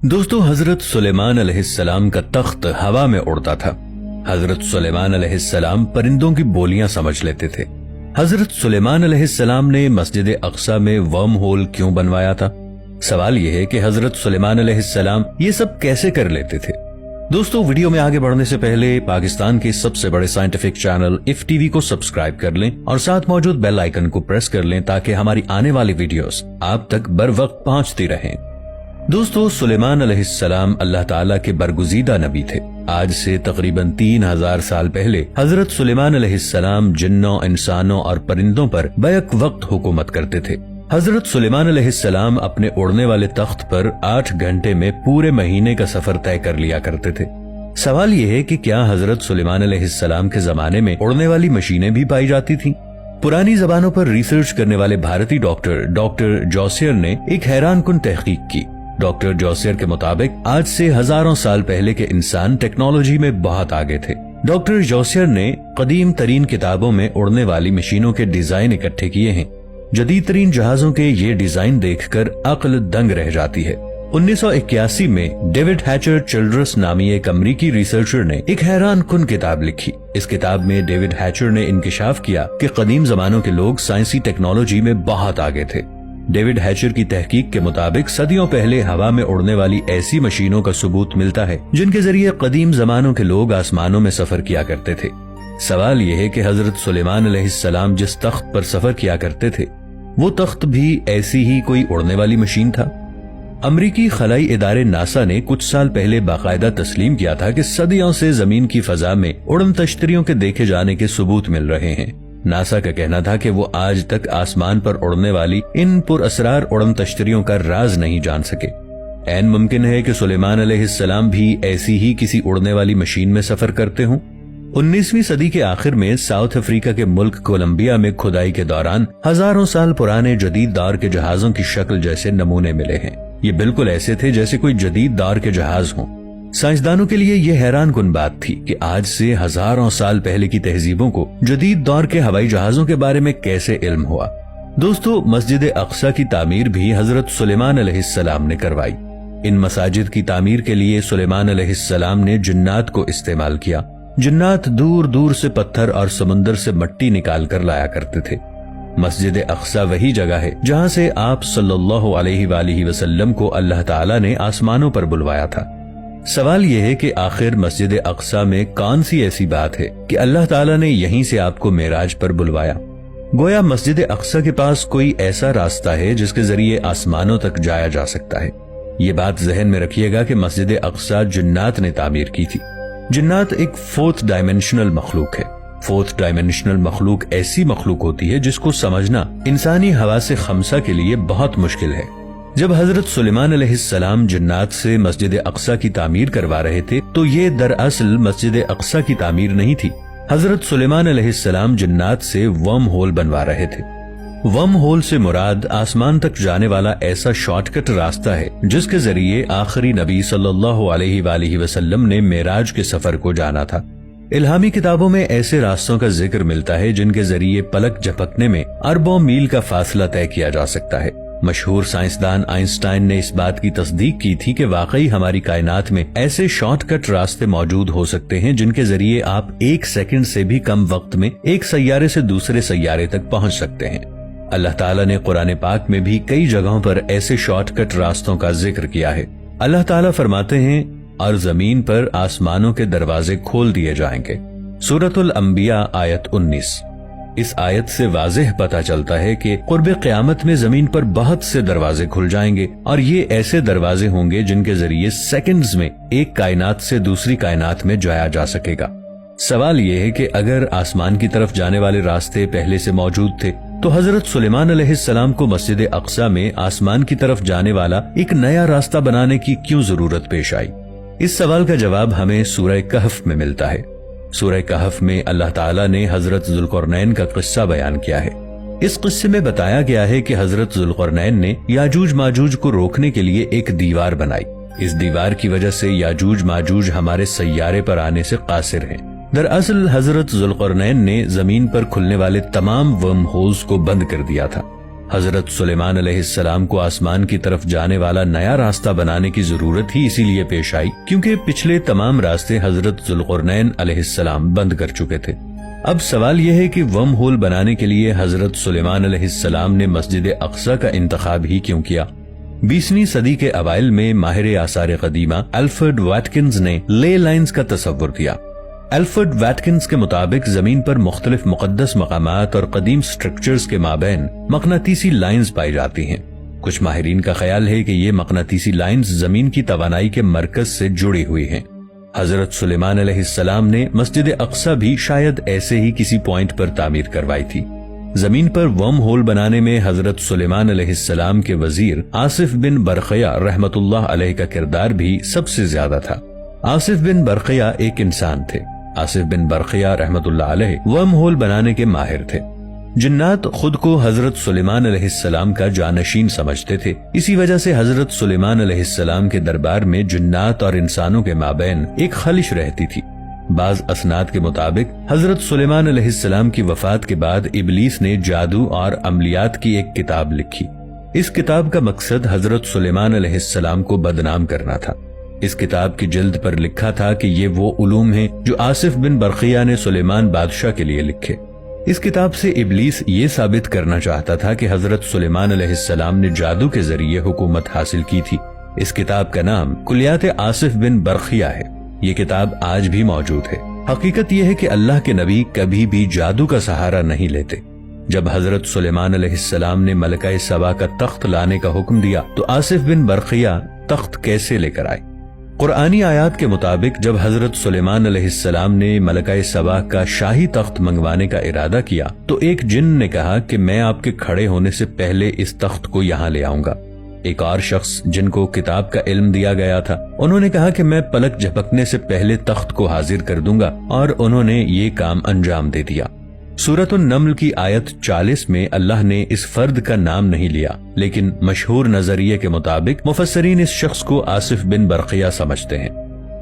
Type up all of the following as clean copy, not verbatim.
दोस्तों, हजरत सुलेमान अलैहिस्सलाम का तख्त हवा में उड़ता था। हजरत सुलेमान अलैहिस्सलाम परिंदों की बोलियां समझ लेते थे। हजरत सुलेमान अलैहिस्सलाम ने मस्जिद अक्सा में वर्म होल क्यों बनवाया था? सवाल यह है कि हजरत सुलेमान अलैहिस्सलाम ये सब कैसे कर लेते थे। दोस्तों, वीडियो में आगे बढ़ने से पहले पाकिस्तान के सबसे बड़े साइंटिफिक चैनल इफ टीवी को सब्सक्राइब कर लें और साथ मौजूद बेल आइकन को प्रेस कर लें ताकि हमारी आने वाली वीडियोस आप तक बर वक्त पहुंचती रहें। दोस्तों, सुलेमान अलैहिस्सलाम अल्लाह ताला के बरगुजीदा नबी थे। आज से तकरीबन 3000 साल पहले हजरत सुलेमान अलैहिस्सलाम जिन्नों, इंसानों और परिंदों पर बैक वक्त हुकूमत करते थे। हजरत सुलेमान अलैहिस्सलाम अपने उड़ने वाले तख्त पर 8 घंटे में पूरे महीने का सफर तय कर लिया करते थे। सवाल यह है कि क्या हजरत सुलेमान अलैहिस्सलाम के जमाने में उड़ने वाली मशीनें भी पाई जाती थीं? पुरानी जबानों पर रिसर्च करने वाले भारतीय डॉक्टर जोसियर ने एक हैरानकुन तहकीक की। डॉक्टर जोसियर के मुताबिक आज से हजारों साल पहले के इंसान टेक्नोलॉजी में बहुत आगे थे। डॉक्टर जोसियर ने कदीम तरीन किताबों में उड़ने वाली मशीनों के डिजाइन इकट्ठे किए हैं। जदीद तरीन जहाजों के ये डिजाइन देखकर अक्ल दंग रह जाती है। 1981 में डेविड हैचर चिल्ड्रस नामी एक अमरीकी रिसर्चर ने एक हैरानकुन किताब लिखी। इस किताब में डेविड हैचर ने इंकिशाफ किया कि कदीम जमानों के लोग साइंसी टेक्नोलॉजी में बहुत आगे थे। डेविड हैचर की तहकीक के मुताबिक सदियों पहले हवा में उड़ने वाली ऐसी मशीनों का सबूत मिलता है जिनके जरिए कदीम जमानों के लोग आसमानों में सफर किया करते थे। सवाल यह है कि हजरत सुलेमान अलैहिस्सलाम जिस तख्त पर सफर किया करते थे वो तख्त भी ऐसी ही कोई उड़ने वाली मशीन था। अमरीकी खलाई इदारे नासा ने कुछ साल पहले बाकायदा तस्लीम किया था कि सदियों से जमीन की फजा में उड़न तश्तरियों के देखे जाने के सबूत मिल रहे हैं। नासा का कहना था कि वो आज तक आसमान पर उड़ने वाली इन पुरअसरार उड़न तश्तरियों का राज नहीं जान सके। ऐन मुमकिन है कि सुलेमान अलैहिस्सलाम भी ऐसी ही किसी उड़ने वाली मशीन में सफर करते हों। 19वीं सदी के आखिर में साउथ अफ्रीका के मुल्क कोलंबिया में खुदाई के दौरान हजारों साल पुराने जदीद दौर के जहाजों की शक्ल जैसे नमूने मिले हैं। ये बिल्कुल ऐसे थे जैसे कोई जदीद दौर के जहाज हों। साइंसदानों के लिए यह हैरानकुन बात थी कि आज से हजारों साल पहले की तहजीबों को जदीद दौर के हवाई जहाजों के बारे में कैसे इल्म हुआ। दोस्तों, मस्जिद अक्सा की तामीर भी हजरत सुलेमान अलैहिस्सलाम ने करवाई। इन मसाजिद की तामीर के लिए सुलेमान अलैहिस्सलाम ने जिन्नात को इस्तेमाल किया। जिन्नात दूर दूर से पत्थर और समुंदर से मिट्टी निकाल कर लाया करते थे। मस्जिद अक्सा वही जगह है जहाँ से आप सल्लल्लाहु अलैहि वसल्लम को अल्लाह ताला ने आसमानों पर बुलवाया था। सवाल यह है कि आखिर मस्जिद अक्सा में कौन सी ऐसी बात है कि अल्लाह ताला ने यहीं से आपको मेराज पर बुलवाया। गोया मस्जिद अक्सा के पास कोई ऐसा रास्ता है जिसके जरिए आसमानों तक जाया जा सकता है। ये बात जहन में रखिएगा कि मस्जिद अक्सा जिन्नात ने तामीर की थी। जिन्नात एक 4th डायमेंशनल मखलूक है। 4th डायमेंशनल मखलूक ऐसी मखलूक होती है जिसको समझना इंसानी हवासे खमसा के लिए बहुत मुश्किल है। जब हजरत सुलेमान अलैहिस्सलाम जिन्नात से मस्जिद अक्सा की तामीर करवा रहे थे तो ये दरअसल मस्जिद अक्सा की तामीर नहीं थी। हजरत सुलेमान अलैहिस्सलाम जिन्नात से वर्म होल बनवा रहे थे। वर्म होल से मुराद आसमान तक जाने वाला ऐसा शॉर्टकट रास्ता है जिसके जरिए आखिरी नबी सल्लल्लाहु अलैहि वसल्लम ने मेराज के सफर को जाना था। इल्हामी किताबों में ऐसे रास्तों का जिक्र मिलता है जिनके जरिए पलक झपकने में अरबों मील का फासला तय किया जा सकता है। मशहूर साइंसदान आइंस्टाइन ने इस बात की तस्दीक की थी कि वाकई हमारी कायनात में ऐसे शॉर्टकट रास्ते मौजूद हो सकते हैं जिनके जरिए आप 1 सेकंड से भी कम वक्त में एक सैयारे से दूसरे सैयारे तक पहुंच सकते हैं। अल्लाह ताला ने कुरान पाक में भी कई जगहों पर ऐसे शॉर्टकट रास्तों का जिक्र किया है। अल्लाह ताला फरमाते हैं, और जमीन पर आसमानों के दरवाजे खोल दिए जाएंगे। सूरतुल अंबिया आयत 19। इस आयत से वाज़ेह पता चलता है कि क़ुर्ब क़यामत में जमीन पर बहुत से दरवाजे खुल जाएंगे और ये ऐसे दरवाजे होंगे जिनके जरिए सेकंड्स में एक कायनात से दूसरी कायनात में जाया जा सकेगा। सवाल ये है कि अगर आसमान की तरफ जाने वाले रास्ते पहले से मौजूद थे तो हजरत सुलेमान अलैहिस्सलाम को मस्जिद अक्सा में आसमान की तरफ जाने वाला एक नया रास्ता बनाने की क्यों जरूरत पेश आई? इस सवाल का जवाब हमें सूरह कहफ में मिलता है। सूरह कहफ में अल्लाह ताला ने हजरत जुल्करनैन का किस्सा बयान किया है। इस किस्से में बताया गया है कि हजरत जुल्करनैन ने याजूज माजूज को रोकने के लिए एक दीवार बनाई। इस दीवार की वजह से याजूज माजूज हमारे सैयारे पर आने से कासिर हैं। दरअसल हजरत जुल्करनैन ने जमीन पर खुलने वाले तमाम वर्म होल्स को बंद कर दिया था। حضرت سلیمان علیہ السلام کو آسمان کی طرف جانے والا نیا راستہ بنانے کی ضرورت ہی اسی لیے پیش آئی کیونکہ پچھلے تمام راستے حضرت ذوالقرنین علیہ السلام بند کر چکے تھے۔ اب سوال یہ ہے کہ ورم ہول بنانے کے لیے حضرت سلیمان علیہ السلام نے مسجد اقصی کا انتخاب ہی کیوں کیا؟ 20ویں صدی کے اوائل میں ماہر آثار قدیمہ الفریڈ واٹکنز نے لے لائنز کا تصور کیا۔ الفریڈ واٹکنز کے مطابق زمین پر مختلف مقدس مقامات اور قدیم سٹرکچرز کے مابین مقناطیسی لائنز پائی جاتی ہیں۔ کچھ ماہرین کا خیال ہے کہ یہ مقناطیسی لائنز زمین کی توانائی کے مرکز سے جڑی ہوئی ہیں۔ حضرت سلیمان علیہ السلام نے مسجد اقصی بھی شاید ایسے ہی کسی پوائنٹ پر تعمیر کروائی تھی۔ زمین پر ورم ہول بنانے میں حضرت سلیمان علیہ السلام کے وزیر آصف بن برقیہ رحمت اللہ علیہ کا کردار بھی سب سے زیادہ تھا۔ آصف بن برقیہ ایک انسان تھے۔ آصف بن برقیہ رحمت اللہ علیہ ورم ہول بنانے کے ماہر تھے۔ جنات خود کو حضرت سلیمان علیہ السلام کا جانشین سمجھتے تھے، اسی وجہ سے حضرت سلیمان علیہ السلام کے دربار میں جنات اور انسانوں کے مابین ایک خلش رہتی تھی۔ بعض اسناد کے مطابق حضرت سلیمان علیہ السلام کی وفات کے بعد ابلیس نے جادو اور عملیات کی ایک کتاب لکھی۔ اس کتاب کا مقصد حضرت سلیمان علیہ السلام کو بدنام کرنا تھا۔ اس کتاب کی جلد پر لکھا تھا کہ یہ وہ علوم ہیں جو آصف بن برقیہ نے سلیمان بادشاہ کے لیے لکھے۔ اس کتاب سے ابلیس یہ ثابت کرنا چاہتا تھا کہ حضرت سلیمان علیہ السلام نے جادو کے ذریعے حکومت حاصل کی تھی۔ اس کتاب کا نام کلیات آصف بن برقیہ ہے۔ یہ کتاب آج بھی موجود ہے۔ حقیقت یہ ہے کہ اللہ کے نبی کبھی بھی جادو کا سہارا نہیں لیتے۔ جب حضرت سلیمان علیہ السلام نے ملکہ سبا کا تخت لانے کا حکم دیا تو آصف بن برقیہ تخت کیسے لے کر آئے؟ قرآنی آیات کے مطابق جب حضرت سلیمان علیہ السلام نے ملکہ سبا کا شاہی تخت منگوانے کا ارادہ کیا تو ایک جن نے کہا کہ میں آپ کے کھڑے ہونے سے پہلے اس تخت کو یہاں لے آؤں گا۔ ایک اور شخص جن کو کتاب کا علم دیا گیا تھا، انہوں نے کہا کہ میں پلک جھپکنے سے پہلے تخت کو حاضر کر دوں گا، اور انہوں نے یہ کام انجام دے دیا۔ سورۃ النمل کی آیت 40 میں اللہ نے اس فرد کا نام نہیں لیا، لیکن مشہور نظریے کے مطابق مفسرین اس شخص کو آصف بن برقیہ سمجھتے ہیں۔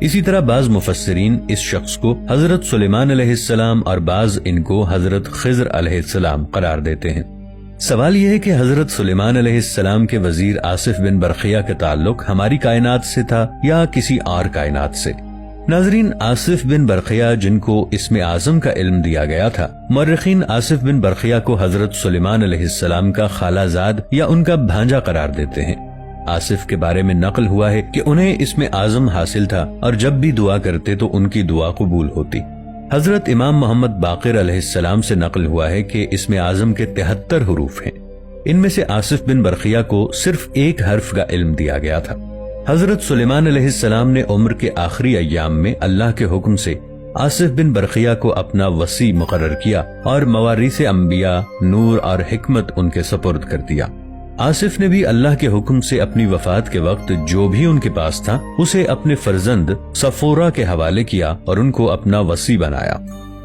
اسی طرح بعض مفسرین اس شخص کو حضرت سلیمان علیہ السلام اور بعض ان کو حضرت خضر علیہ السلام قرار دیتے ہیں۔ سوال یہ ہے کہ حضرت سلیمان علیہ السلام کے وزیر آصف بن برقیہ کا تعلق ہماری کائنات سے تھا یا کسی اور کائنات سے؟ ناظرین، آصف بن برقیہ جن کو اسم اعظم کا علم دیا گیا تھا، مورخین آصف بن برقیہ کو حضرت سلیمان علیہ السلام کا خالہ زاد یا ان کا بھانجا قرار دیتے ہیں۔ آصف کے بارے میں نقل ہوا ہے کہ انہیں اسم اعظم حاصل تھا اور جب بھی دعا کرتے تو ان کی دعا قبول ہوتی۔ حضرت امام محمد باقر علیہ السلام سے نقل ہوا ہے کہ اسم اعظم کے 73 حروف ہیں۔ ان میں سے آصف بن برقیہ کو صرف ایک حرف کا علم دیا گیا تھا۔ حضرت سلیمان علیہ السلام نے عمر کے آخری ایام میں اللہ کے حکم سے آصف بن برقیہ کو اپنا وصی مقرر کیا اور مواریث انبیاء، نور اور حکمت ان کے سپرد کر دیا۔ آصف نے بھی اللہ کے حکم سے اپنی وفات کے وقت جو بھی ان کے پاس تھا اسے اپنے فرزند صفورہ کے حوالے کیا اور ان کو اپنا وصی بنایا۔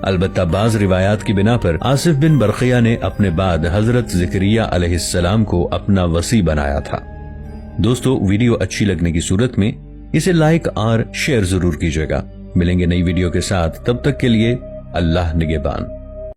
البتہ بعض روایات کی بنا پر آصف بن برقیہ نے اپنے بعد حضرت زکریا علیہ السلام کو اپنا وصی بنایا تھا۔ دوستو، ویڈیو اچھی لگنے کی صورت میں اسے لائک اور شیئر ضرور کیجیے گا۔ ملیں گے نئی ویڈیو کے ساتھ، تب تک کے لیے اللہ نگہبان۔